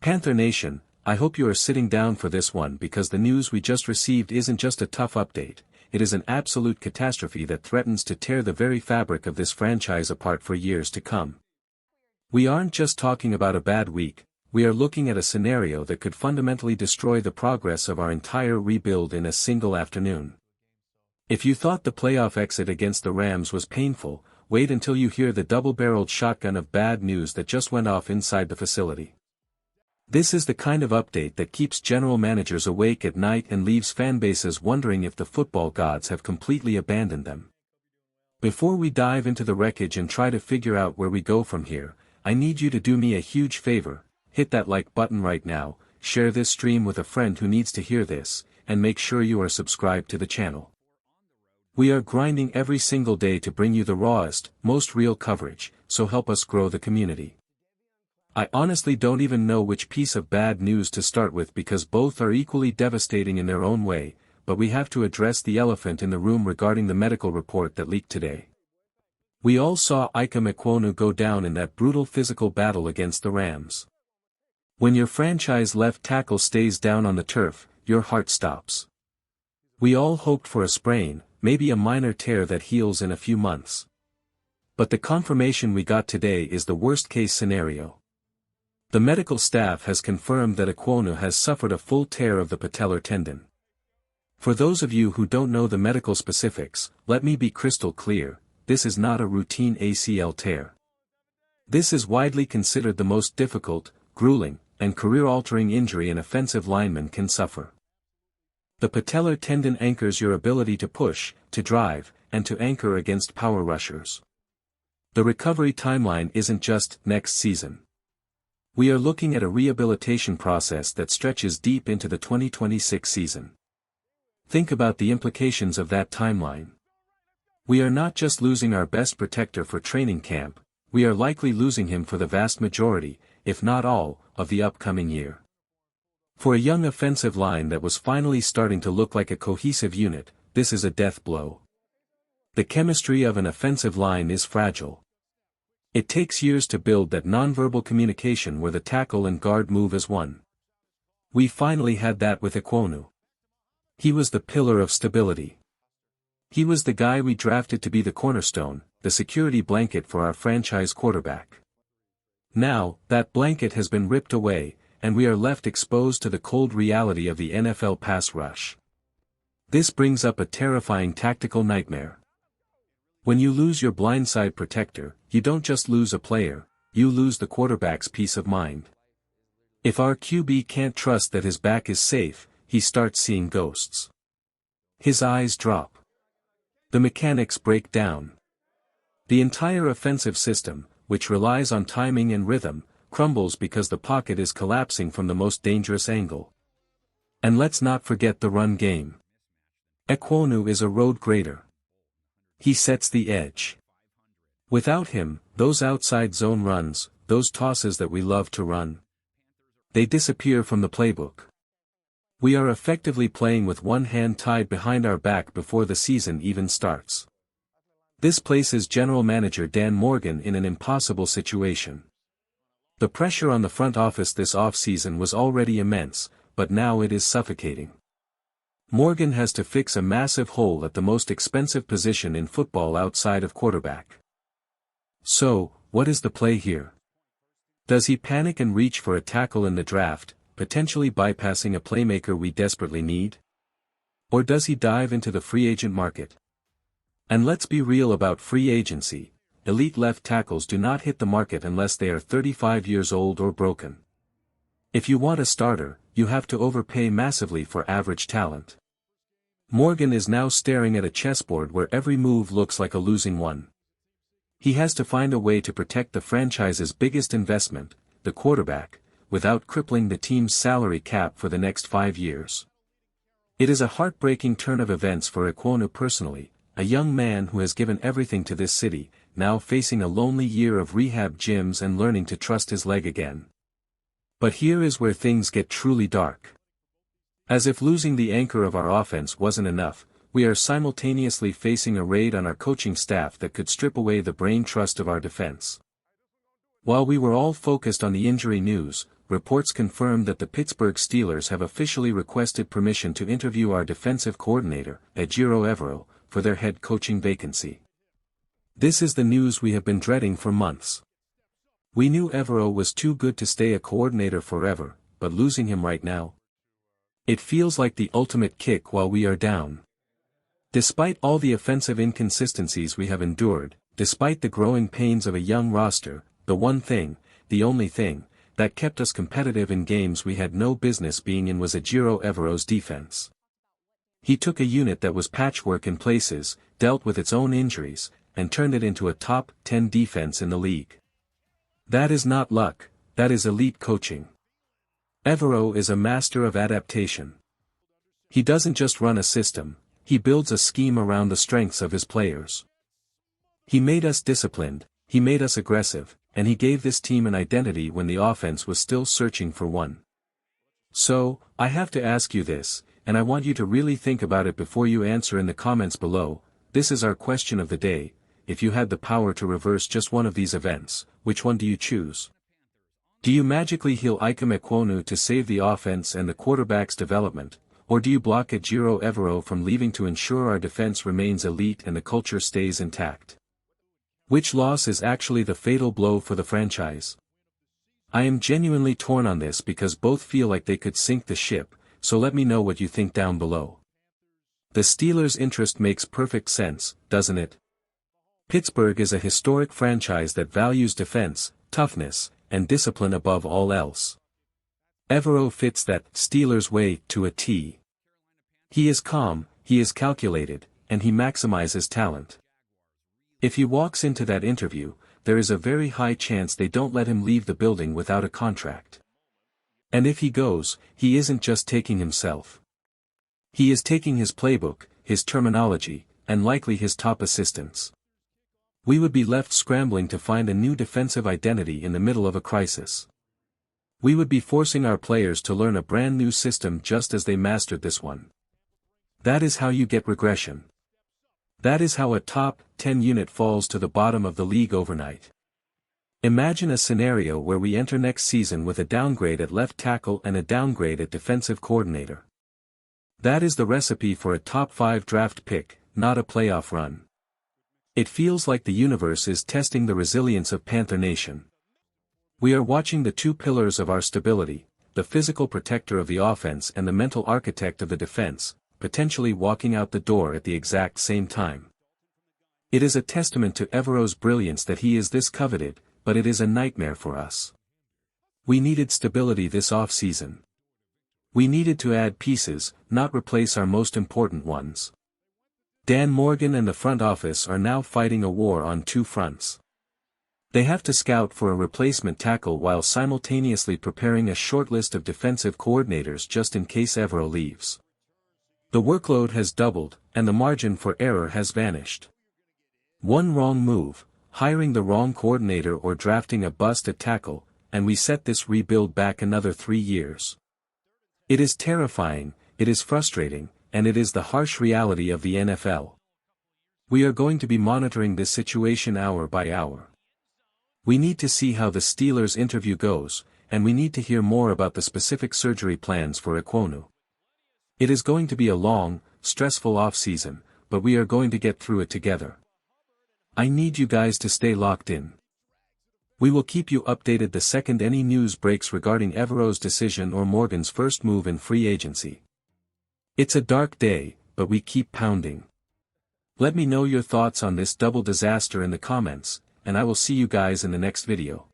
Panther Nation, I hope you are sitting down for this one because the news we just received isn't just a tough update, it is an absolute catastrophe that threatens to tear the very fabric of this franchise apart for years to come. We aren't just talking about a bad week, we are looking at a scenario that could fundamentally destroy the progress of our entire rebuild in a single afternoon. If you thought the playoff exit against the Rams was painful, wait until you hear the double-barreled shotgun of bad news that just went off inside the facility. This is the kind of update that keeps general managers awake at night and leaves fanbases wondering if the football gods have completely abandoned them. Before we dive into the wreckage and try to figure out where we go from here, I need you to do me a huge favor, hit that like button right now, share this stream with a friend who needs to hear this, and make sure you are subscribed to the channel. We are grinding every single day to bring you the rawest, most real coverage, so help us grow the community. I honestly don't even know which piece of bad news to start with because both are equally devastating in their own way, but we have to address the elephant in the room regarding the medical report that leaked today. We all saw Ikem Ekwonu go down in that brutal physical battle against the Rams. When your franchise left tackle stays down on the turf, your heart stops. We all hoped for a sprain, maybe a minor tear that heals in a few months. But the confirmation we got today is the worst-case scenario. The medical staff has confirmed that Ekwonu has suffered a full tear of the patellar tendon. For those of you who don't know the medical specifics, let me be crystal clear, this is not a routine ACL tear. This is widely considered the most difficult, grueling, and career-altering injury an offensive lineman can suffer. The patellar tendon anchors your ability to push, to drive, and to anchor against power rushers. The recovery timeline isn't just next season. We are looking at a rehabilitation process that stretches deep into the 2026 season. Think about the implications of that timeline. We are not just losing our best protector for training camp, we are likely losing him for the vast majority, if not all, of the upcoming year. For a young offensive line that was finally starting to look like a cohesive unit, this is a death blow. The chemistry of an offensive line is fragile. It takes years to build that nonverbal communication where the tackle and guard move as one. We finally had that with Ekwonu. He was the pillar of stability. He was the guy we drafted to be the cornerstone, the security blanket for our franchise quarterback. Now, that blanket has been ripped away, and we are left exposed to the cold reality of the NFL pass rush. This brings up a terrifying tactical nightmare. When you lose your blindside protector, you don't just lose a player, you lose the quarterback's peace of mind. If our QB can't trust that his back is safe, he starts seeing ghosts. His eyes drop. The mechanics break down. The entire offensive system, which relies on timing and rhythm, crumbles because the pocket is collapsing from the most dangerous angle. And let's not forget the run game. Ekwonu is a road grader. He sets the edge. Without him, those outside zone runs, those tosses that we love to run, they disappear from the playbook. We are effectively playing with one hand tied behind our back before the season even starts. This places General Manager Dan Morgan in an impossible situation. The pressure on the front office this offseason was already immense, but now it is suffocating. Morgan has to fix a massive hole at the most expensive position in football outside of quarterback. So, what is the play here? Does he panic and reach for a tackle in the draft, potentially bypassing a playmaker we desperately need? Or does he dive into the free agent market? And let's be real about free agency, elite left tackles do not hit the market unless they are 35 years old or broken. If you want a starter, you have to overpay massively for average talent. Morgan is now staring at a chessboard where every move looks like a losing one. He has to find a way to protect the franchise's biggest investment, the quarterback, without crippling the team's salary cap for the next 5 years. It is a heartbreaking turn of events for Ekwonu personally, a young man who has given everything to this city, now facing a lonely year of rehab gyms and learning to trust his leg again. But here is where things get truly dark. As if losing the anchor of our offense wasn't enough, we are simultaneously facing a raid on our coaching staff that could strip away the brain trust of our defense. While we were all focused on the injury news, reports confirm that the Pittsburgh Steelers have officially requested permission to interview our defensive coordinator, Ejiro Evero, for their head coaching vacancy. This is the news we have been dreading for months. We knew Evero was too good to stay a coordinator forever, but losing him right now? It feels like the ultimate kick while we are down. Despite all the offensive inconsistencies we have endured, despite the growing pains of a young roster, the one thing, the only thing, that kept us competitive in games we had no business being in was Ejiro Evero's defense. He took a unit that was patchwork in places, dealt with its own injuries, and turned it into a top 10 defense in the league. That is not luck, that is elite coaching. Evero is a master of adaptation. He doesn't just run a system, he builds a scheme around the strengths of his players. He made us disciplined, he made us aggressive, and he gave this team an identity when the offense was still searching for one. So, I have to ask you this, and I want you to really think about it before you answer in the comments below. This is our question of the day: if you had the power to reverse just one of these events, which one do you choose? Do you magically heal Ikem Ekwonu to save the offense and the quarterback's development, or do you block Ejiro Evero from leaving to ensure our defense remains elite and the culture stays intact? Which loss is actually the fatal blow for the franchise? I am genuinely torn on this because both feel like they could sink the ship, so let me know what you think down below. The Steelers' interest makes perfect sense, doesn't it? Pittsburgh is a historic franchise that values defense, toughness, and discipline above all else. Evero fits that Steelers way to a T. He is calm, he is calculated, and he maximizes talent. If he walks into that interview, there is a very high chance they don't let him leave the building without a contract. And if he goes, he isn't just taking himself. He is taking his playbook, his terminology, and likely his top assistants. We would be left scrambling to find a new defensive identity in the middle of a crisis. We would be forcing our players to learn a brand new system just as they mastered this one. That is how you get regression. That is how a top 10 unit falls to the bottom of the league overnight. Imagine a scenario where we enter next season with a downgrade at left tackle and a downgrade at defensive coordinator. That is the recipe for a top 5 draft pick, not a playoff run. It feels like the universe is testing the resilience of Panther Nation. We are watching the two pillars of our stability, the physical protector of the offense and the mental architect of the defense, potentially walking out the door at the exact same time. It is a testament to Evero's brilliance that he is this coveted, but it is a nightmare for us. We needed stability this offseason. We needed to add pieces, not replace our most important ones. Dan Morgan and the front office are now fighting a war on two fronts. They have to scout for a replacement tackle while simultaneously preparing a short list of defensive coordinators just in case Evero leaves. The workload has doubled, and the margin for error has vanished. One wrong move, hiring the wrong coordinator or drafting a bust at tackle, and we set this rebuild back another 3 years. It is terrifying, it is frustrating, and it is the harsh reality of the NFL. We are going to be monitoring this situation hour by hour. We need to see how the Steelers' interview goes, and we need to hear more about the specific surgery plans for Ekwonu. It is going to be a long, stressful offseason, but we are going to get through it together. I need you guys to stay locked in. We will keep you updated the second any news breaks regarding Evero's decision or Morgan's first move in free agency. It's a dark day, but we keep pounding. Let me know your thoughts on this double disaster in the comments, and I will see you guys in the next video.